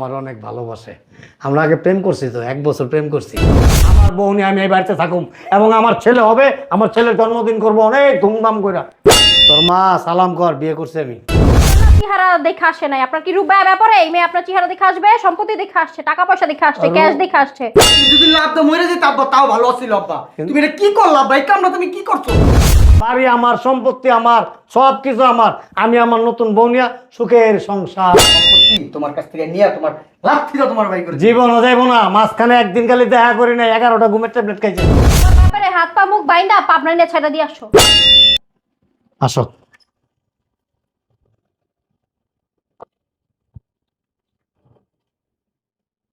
আমার অনেক ভালোবাসে। আমরা আগে প্রেম করছি তো, 1 বছর প্রেম করছি। আমার বউ নিয়ে আমি এই বাড়িতে থাকুম এবং আমার ছেলে হবে, আমার ছেলের জন্মদিন করব অনেক ধুমধাম করে। তোর মা সালাম কর, বিয়ে করছি আমি। চেহারা দেখে আসে নাই আপনার কি রূপ ব্যাপারে? এই মেয়ে আপনার চেহারা দেখে আসবে, সম্পত্তি দেখে আসছে, টাকা পয়সা দেখে আসছে, ক্যাশ দেখে আসছে। যদি লাভটা মরে যেত আব্বা তাও ভালো ছিল আব্বা। তুমি এটা কি করলা আব্বা? এই কামটা তুমি কি করছো? বাড়ি আমার, সম্পত্তি আমার, সব কিছু আমার। আমি আমার নতুন বউ নিয়ে সুখের সংসার। সম্পত্তি তোমার কাছ থেকে নিয়ে তোমার লাভ ছিল তোমার ভাই করে। জীবনও যাইব না, মাঝখানে একদিন খালি দেখা করি না, 11টা ঘুমের ট্যাবলেট খাইছে। তোমার ব্যাপারে হাত পা মুখ বাইন্দা পাবনা নিয়ে ছেড়ে দিয়ে আসো। আসো।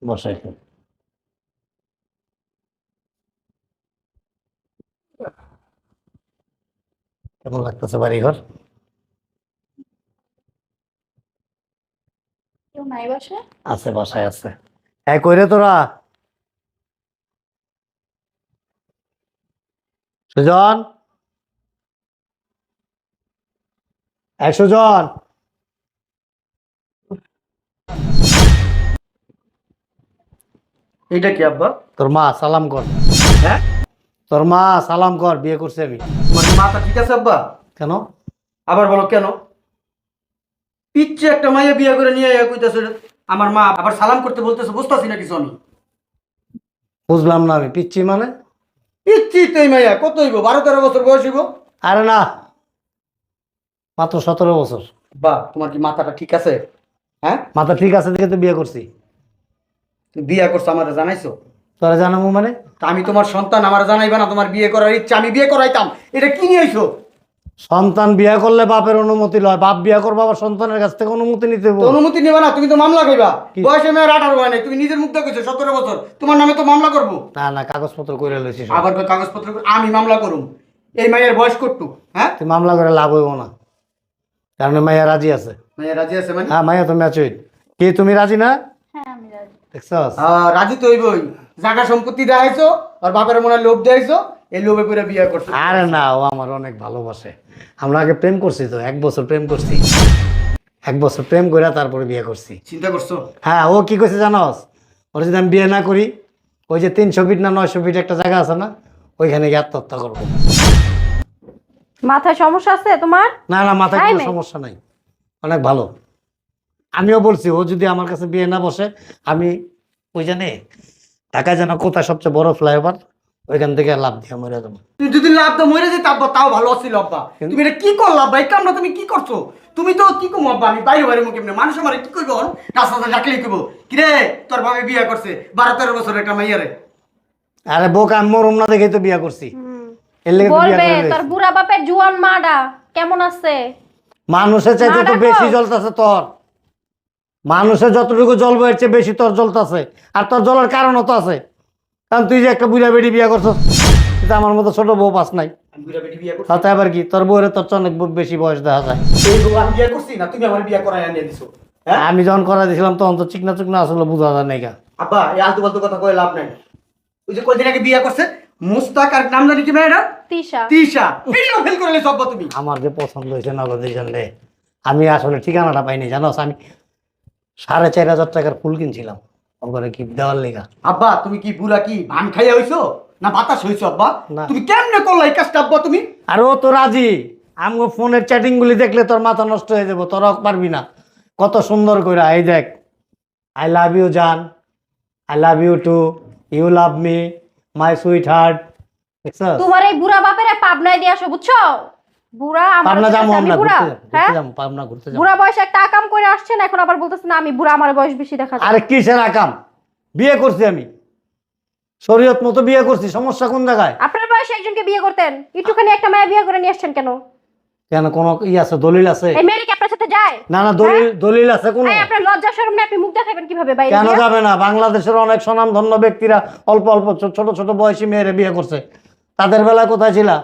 বসাই। কেমন লাগতেছে বাড়ি ঘর? কেউ নাই বসে? আছে, বাসায় আছে। এক কইরে তোরা সুজন, এক সুজন, এইটা কি আব্বা? তোর মা সালাম কর। হ্যাঁ, তোর মা সালাম কর, বিয়ে করছে আমি। তোমার মাথা ঠিক আছে আব্বা? কেন? আবার বলো কেন? পিচ্ছে একটা মাইয়া বিয়ে করে নিয়ে কইতাছে আমার মা, আবার সালাম করতে বলতেছে, বুঝতাছি না কিছু আমি। বুঝলাম না আমি, পিচ্ছি মানে? পিচ্ছি তো এই মাইয়া কত হইব? 12-13 বছর বয়স হইব। আরে না, মাত্র 17 বছর। বা তোমার কি মাথাটা ঠিক আছে? হ্যাঁ, মাথা ঠিক আছে দেখে তো বিয়ে করছি। তুমি বিয়ে করছো আমার জানাইছো? তোরা জানাবো মানে? তা আমি তোমার সন্তান, আমার জানাইবা না? তোমার বিয়ে করার ইচ্ছা, আমি বিয়ে করাইতাম। এটা কি নিয়ে আইছো? সন্তান বিয়ে করলে বাপের অনুমতি লয়, বাপ বিয়ে করবো আবার সন্তানের কাছ থেকে অনুমতি নিতে তো হবে। অনুমতি নেবা না? তুমি তো মামলা খাইবা। কি? বয়সে মেয়ের 18 হয় নাই, তুমি নিজের মুখ দেখেছো 17 বছর। তোমার নামে তো মামলা করবো। না না, কাগজপত্র করে লইছি সব। আবার কাগজপত্র আমি মামলা করুম। এই মাইয়ের বয়স কত? হ্যাঁ, তুই মামলা করে লাভ হইব না, কারণ মাইয়া রাজি আছে। মাইয়া রাজি আছে মানে? হ্যাঁ, মাইয়া তো ম্যাচুইড। কি তুমি রাজি না? হ্যাঁ আমি রাজি। দেখছস? রাজি তো হইবই। জায়গা সম্পত্তি দেখাইছো আর বাপের মনে হয় লোভ দেখাইছো, এই লোভে করে বিয়ে করছো। আরে না, ও আমার অনেক ভালোবাসে। আমরা আগে প্রেম করছি তো, 1 বছর প্রেম করছি। 1 বছর প্রেম করে তারপরে বিয়ে করছি। চিন্তা করছো? হ্যাঁ, ও কি কইছে জানোস? ওর যদি আমি বিয়ে না করি, ওই যে 300 ফিট না 900 ফিট একটা জায়গা আছে না, ওইখানে গিয়ে আত্মহত্যা করবো। মাথায় সমস্যা আছে তোমার? না না, মাথায় তাই কোনো মেয়ে? সমস্যা নাই, অনেক ভালো। আমিও বলছি ও যদি আমার কাছে বিয়ে না বসে, আমি ওই জানে ঢাকায় যেন কোথায় সবচেয়ে বড় ফ্লাইওভার, ওইখান থেকে লাভ দিয়ে মরে যাবো। তুমি যদি লাভটা মরে যেত আব্বা তাও ভালো ছিল আব্বা। তুমি এটা কি করলা আব্বা? এই কামটা তুমি কি করছো? তুমি তো কি কম আব্বা, আমি বাইরে বাইরে মুখে মানুষ আমার কি কইব? রাস্তাতে ডাকলেই কইব কিরে তোর ভাবে বিয়ে করছে 12-13 বছর একটা মাইয়ারে। আরে বোকা, আমি মরুম না দেখেই তো বিয়ে করছি। এর লেগে তো বিয়ে বলবে করে তোর লইছি। বুড়া বাপের জুয়ান মাডা কেমন আছে। মানুষের চাইতে তো না, বেশি দেখো। জ্বলতেছে তোর। মানুষের যতটুকু জ্বলবো এর চেয়ে বেশি তোর জ্বলতেছে। আর তোর জ্বলার কারণও তো আছে, কারণ তুই যে একটা বুড়া বেড়ি বিয়ে করছস, কিন্তু আমার মতো ছোট বউ পাস নাই। আমি বুড়া বেটি বিয়ে করছি। তাতে আবার কি, তোর বউরে তোর চেয়ে অনেক বেশি বয়স দেখা যায়। এই বউ আমি বিয়ে করছি না, তুমি আমার বিয়ে করাই আনিয়ে দিছো। হ্যাঁ আমি যখন করা দিয়েছিলাম তখন তো চিকনা চিকনা আসলে বোঝা যায় নাই গা। আব্বা, এই আলতু ফালতু কথা কয়ে লাভ নাই। ওই যে কয়দিন আগে বিয়ে করছে মুস্তাক, আর নাম জানি কি মেয়েটা? তিশা। তিশা। ভিডিও ফেল করে লেছো আব্বা তুমি। আমার যে পছন্দ হয়েছে নগদের রে, আমি আসলে ঠিকানাটা পাইনি জানোস। আমি 4,500 টাকার ফুল কিনছিলাম ওখানে কি দেওয়ার লেগা। আব্বা তুমি কি বুড়া কি ভান খাইয়া হইছো না বাতাস হইছো আব্বা? না। তুমি কেমনে করলা এই কাজটা আব্বা তুমি? আর ও তো রাজি। আমি ফোনের চ্যাটিং গুলি দেখলে তোর মাথা নষ্ট হয়ে যাবো, তোরা পারবি না। কত সুন্দর করে, এই দেখ, I love you jaan, I love you too, you love me, my sweetheart. দেখছস? তোমার এই বুড়া বাপের পাবনায় দিয়ে আসো বুঝছো? বুড়া আমার পাবনা কাছে যাবো আমি আমরা, বুড়া, ঘুরতে হ্যাঁ? যাবো, পাবনা ঘুরতে যাবো। বুড়া বয়সে একটা আকাম করে আসছে না, এখন আবার বলতেছে না আমি বুড়া, আমার বয়স বেশি দেখা যায়। আরে কিসের আকাম? বিয়ে করছি আমি, শরীয়ত মতো বিয়ে করছি, সমস্যা কোন জায়গায়? আপনার বয়সে একজনকে বিয়ে করতেন, একটুখানি একটা মেয়ে বিয়ে করে নিয়ে আসছেন কেন? কেন, কোনো আছে, দলিল আছে? এই মেয়ে কি আপনার সাথে যায়? না না, দলিল আছে কোনো? এই আপনার লজ্জা শরম নেই, আপনি মুখ দেখাবেন কিভাবে বাইরে কেন গিয়ে? যাবে না? বাংলাদেশের অনেক স্বনামধন্য ব্যক্তিরা অল্প অল্প ছোট ছোট বয়সী মেয়েরে বিয়ে করছে, তাদের বেলায় কোথায় ছিলা?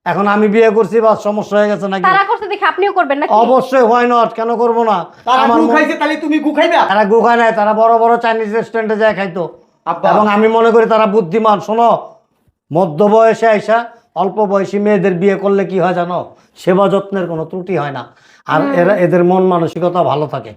এখন আমি বিয়ে করছি, বা সমস্যা হয়ে গেছে নাকি? তারা করতে দেখে আপনিও করবেন নাকি? অবশ্যই, হোয়াই নট, কেন করবো না? তারা আমার গু খাইছে তাহলে তুমি গু খাইবা? তারা গুখায় নাই, তারা বড় বড় চাইনিজ রেস্টুরেন্টে যায় খাইতো। আব্বা। এবং আমি মনে করি তারা বুদ্ধিমান। শোনো, মধ্য বয়সে আইসা অল্প বয়সী মেয়েদের বিয়ে করলে কি হয় জানো? সেবা যত্নের কোনো ত্রুটি হয় না, আর এদের মন মানসিকতা ভালো থাকে।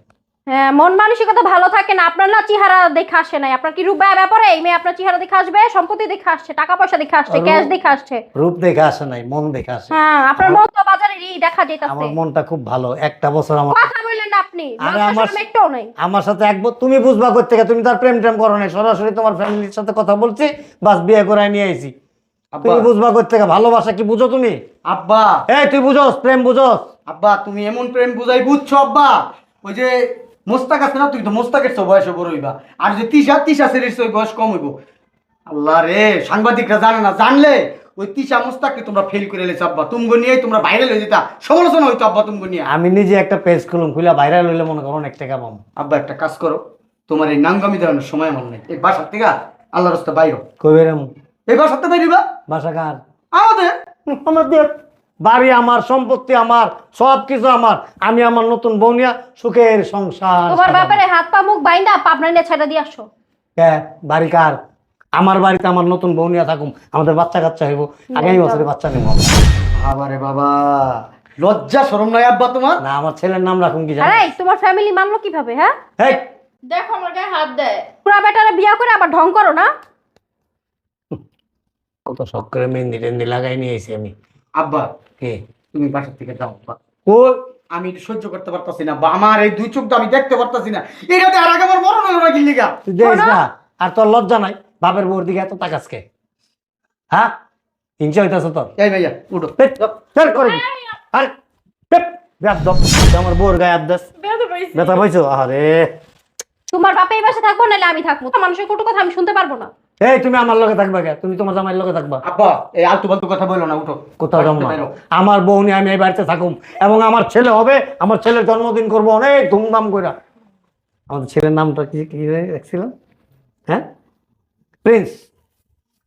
হ্যাঁ, মন মানসিকতা ভালো থাকে না। আপনার না চেহারা দেখে আসে নাই। আপনার কি রূপ ব্যাপারে এই মেয়ে আপনার চেহারা দেখে আসবে, সম্পত্তি দেখে আসছে, টাকা পয়সা দেখে আসছে, ক্যাশ দেখে আসছে। রূপ দেখে আসে নাই, মন দেখে আসে। হ্যাঁ, আপনার মন তো বাজারেরই দেখা যাইতাছে। আমার মনটা খুব ভালো, একটা বছর আমার কথা বললেন না আপনি, আরে লজ্জা আমার শরম একটাও নাই। আমার সাথে তুমি বুঝবা কই থেকে, তুমি তার প্রেম টেম করো নাই, সরাসরি তোমার ফ্যামিলির সাথে কথা বলছি, বাস বিয়ে করে নিয়ে আইছি। আব্বা তুমি বুঝবা কই থেকে, ভালোবাসা কি বুঝো তুমি? আব্বা এই তুই বুঝোস প্রেম বুঝোস? আব্বা তুমি এমন প্রেম বুঝাই বুঝছো আব্বা? ওই যে মোস্তাক আছে না, তুই তো মোস্তাকের তো বয়সে বড় হইবা, আর যে তিশা সিরিজ ওই বয়স কম হইব। আল্লাহ রে, সাংবাদিকরা জানে না, জানলে ওই তিশা মোস্তাককে তোমরা ফেল করে এলেছো আব্বা, তুমগো নিয়ে তোমরা ভাইরাল হয়ে যেতা, সমালোচনা হইতো আব্বা তুমগো নিয়ে। আমি নিজে একটা পেজ খুলুম, খুলে ভাইরাল হইলে মনে করো অনেক টাকা পাবো। আব্বা একটা কাজ করো, তোমার এই নাঙ্গামি দেওয়ানোর সময় আমার নেই, এই বাসার থেকে আল্লাহ রাস্তা বাইরো, কই বেরাম? এই বাসার থেকে বাইরিবা। বাসা কার? আমাদের আমাদের বাড়ি আমার, সম্পত্তি আমার, সব কিছু আমার। আমি আমার নতুন বউ নিয়া সুখের সংসার তোমার সাজাবো। বাপের হাত পা মুখ বাইন্দা পাবনা নিয়ে ছেড়ে দিয়ে আসো। কে? বাড়ি কার? আমার বাড়িতে আমার নতুন বউ নিয়া থাকুম, আমাদের বাচ্চা কাচ্চা হইব, আগামী বছরে বাচ্চা নেব। আবারে বাবা, লজ্জা শরম নাই আব্বা তোমার? না, আমার ছেলের নাম রাখুন কি জানো? আরে তোমার ফ্যামিলি মানলো কিভাবে? হ্যাঁ, হেই, দেখো আমার গায়ে হাত দেয়। পুরা বেটারে বিয়া করে আবার ঢং করো না। কত শখ করে মেহেন্দি টেন্দি লাগাই নিয়ে এসেছি আমি। আব্বা কে? তুমি বাসার থেকে যাও আব্বা, কই? আমি এটা সহ্য করতে পারতাছি না, বা আমার এই দুই চোখ তো আমি দেখতে পারতাছি না, এটাতে আর আগে আমার মরণ হলো না গিল্লিগা। তুই দেখিস না? আর তোর লজ্জা নাই? বাপের বউর দিকে এত তাকাসকে? হ্যাঁ, হিংসা হইতাছ তোর? এই ভাইয়া উঠো। পেট, পেট করে দি। আরে পেট, ব্যাপ দপ, আমার বউর গায়ে হাত দাস। বেয়াদব হইছি। ব্যথা পাইছো? আরে তোমার বাপে এই বাসা থাকবো নাহলে আমি থাকবো। মানুষের কটু কথা আমি শুনতে পারবো না। এই, তুমি আমার লগে থাকবা কে? তুমি তোমার জামাইয়ের লগে থাকবা? আব্বা এই আলতু ফালতু কথা বলো না, উঠো। কোথাও যাবো না। বাইরো। আমার বউ নিয়ে আমি এই বাড়িতে থাকুম, এবং আমার ছেলে হবে, আমার ছেলের জন্মদিন করবো অনেক ধুমধাম করে। আমাদের ছেলের নামটা কি কি রাখছিলাম? হ্যাঁ, প্রিন্স।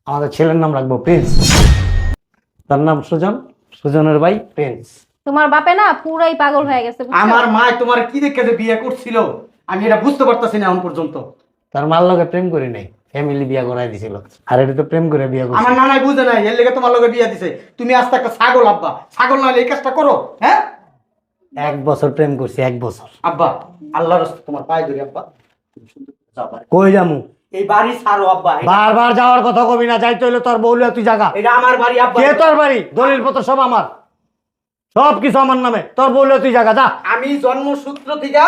আমাদের ছেলের নাম রাখবো প্রিন্স। তার নাম সুজন, সুজনের ভাই প্রিন্স। তোমার বাপে না পুরাই পাগল হয়ে গেছে, বুঝছো? আমার মা তোমার কি দেখে যে বিয়ে করছিল আমি এটা বুঝতে পারতাছি না এখন পর্যন্ত। তার মার লগে প্রেম করি নাই, ফ্যামিলি বিয়া করাই দিছিল। আর এটা তো প্রেম করে বিয়া করছে। আমার নানাই বুঝে নাই, এর লেগে তোমার লগে বিয়ে দিছে। তুমি আজকে একটা ছাগল আব্বা, ছাগল না হলে এই কাজটা করো? হ্যাঁ 1 বছর প্রেম করছি, 1 বছর। আব্বা আল্লাহর রাস্তায় তোমার পায়ে ধরি আব্বা, তুমি সুন্দর করে যাও বাড়ি। কই যামু? এই বাড়ি ছাড়ো আব্বা, বারবার যাওয়ার কথা কবি না, যাইতে হইলে তোর বউলিয়া তুই জাগা। এটা আমার বাড়ি আব্বা। কে তোর বাড়ি? দলিল পত্র সব আমার, সব কিছু আমার নামে। তোর বউলিয়া তুই জাগা, যা। আমি জন্মসূত্র থেকে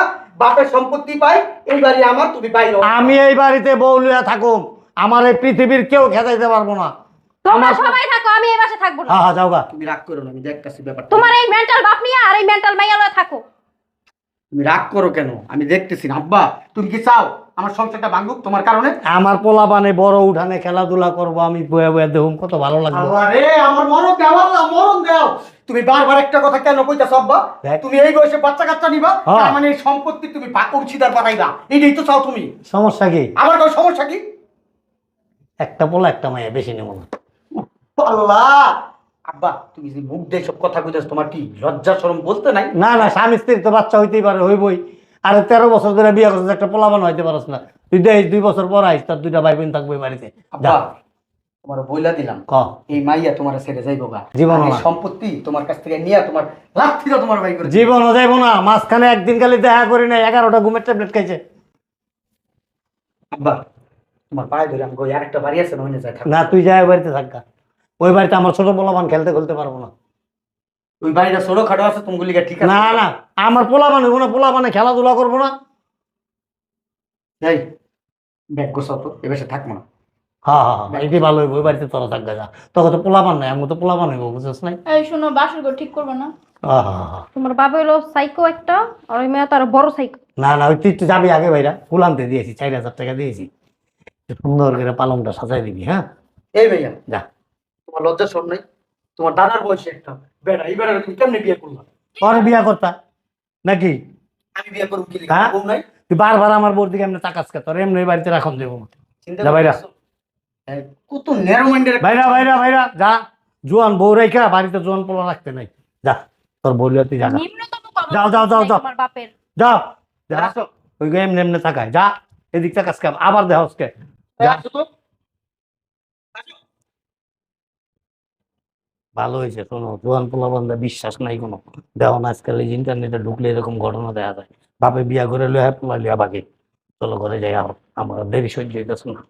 বাপের সম্পত্তি পাই, এই বাড়ি আমার, তুমি বাইরে হও। আমি এই বাড়িতে বউলিয়া থাকুম, আমার এই পৃথিবীর কেউ খেদাইতে পারবো না। তোমরা সবাই থাকো, আমি এই বাসা থাকবো না। হ্যাঁ হ্যাঁ, যাও গা। তুমি রাগ করো না, আমি দেখতেছি ব্যাপারটা। তোমার এই মেন্টাল বাপ নিয়ে আর এই মেন্টাল মাইয়া লয়ে থাকো। তুমি রাগ করো কেন? আমি দেখতেছি না আব্বা, তুমি কি চাও আমার সংসারটা ভাঙুক তোমার কারণে? আমার পোলা বানে বড় উঠানে খেলাধুলা করবো, আমি বয়ে বয়ে দেখুম, কত ভালো লাগবে। আরে আমার মরণ দাও আল্লাহ, মরণ দাও। তুমি বারবার একটা কথা কেন কইতাছ আব্বা? দেখ। তুমি এই বয়সে বাচ্চা কাচ্চা নিবা, হ্যাঁ। তার মানে এই সম্পত্তি তুমি অংশীদার বানাইবা, এইটাই তো চাও তুমি। সমস্যা কি? আমার কোনো সমস্যা কি? একটা পোলা একটা মাইয়া, বেশি নেব না। আল্লাহ, আব্বা তুমি যে মুখ দিয়ে সব কথা কইতাছ, তোমার কি লজ্জা শরম বলতে নাই? না না, স্বামী স্ত্রীর তো বাচ্চা হইতেই পারে, হইবই। আরে 13 বছর ধরে বিয়ে করছিস, একটা পোলা বানো হইতে পারস না? তুই দেখ 2 বছর পর আইস, তার 2টা ভাই বোন থাকবে বাড়িতে। যা, আব্বা তোমার বইলা দিলাম, ক। এই মাইয়া তোমার ছেড়ে যাইবো গা, জীবনও আর এই না। সম্পত্তি তোমার কাছ থেকে নিয়ে তোমার লাথি দাও তোমার ভাই করে। জীবনও যাইবো না। মাঝখানে একদিন খালি দেখা করি নাই, 11টা ঘুমের ট্যাবলেট খাইছে। আব্বা তোমার পায়ে ধরে আমি কই, আরেকটা বাড়ি আছে না, ওইনে যাই থাকো। না, তুই যাই বাড়িতে থাকা। ওই বাড়িতে আমার ছোট পোলাপান খেলতে খুলতে পারবো না। ওই বাড়িটা ছোট খাটো আছে, তুমি লিগা ঠিক আছে? না না, আমার পোলাপান হইব না, পোলাপানে খেলাধুলা করবো না। এই ব্যাগ গোছাও তো, এ বেশে থাকবো না। হ্যাঁ হ্যাঁ হ্যাঁ, এটি ভালো হইব। ওই বাড়িতে তোরা থাকবে, যা। তোকে তো পোলাপান নাই, আমি তো পোলাপান হইব, বুঝছিস নাই? এই শোনো, বাসর ঘর ঠিক করবে না? তোমার বাবা হলো সাইকো একটা, আর ওই মেয়ে তার বড় সাইকো। না না, ওই তুই যাবি আগে বাইরা, ফুল আনতে দিয়েছি, 4000 টাকা দিয়েছি। সুন্দর করে পালংটা সাজাই দিবি। হ্যাঁ, এই ভাইয়া যা। তোমার লজ্জা শরম নাই? তোমার দাদার বয়সে একটা বেড়া, এই বেড়া তুমি কেমনে বিয়ে করলা? পরে বিয়া করতা নাকি? আমি বিয়ে করব কি হ্যাঁ? লিগা? বউ নাই? তুই বারবার আমার বোর দিকে এমনি তাকাস কে? তোর এমনি বাড়িতে রাখন দেবো না। চিন্তা যা বাইরা। করতেছো? এই, কত ন্যারো মাইন্ডের বাইরা বাইরা বাইরা, যা। জোয়ান বউ রেখা বাড়িতে জোয়ান পোলা রাখতে নাই, যা। তোর বলিয়া তুই যা। নিম্নতম কর্ম যাও, যাও, যাও, যাও। তোমার বাপের। যা যা, আসো। ওই এমনি এমনি থাকায় যা। এদিক তাকাস কে? আবার দেহস কে? এই, যা। আসো তো। আসো। ভালো হয়েছে, শোনো, জোয়ান পোলা বান্ধা বিশ্বাস নাই কোনো। দেও না, আজকাল এই ইন্টারনেটে ঢুকলে এরকম ঘটনা দেখা যায়। বাপে বিয়া করে লইয়া লিয়া বাকি চলো ঘরে যাই, আমার দেরি সহ্য হইতেছে না।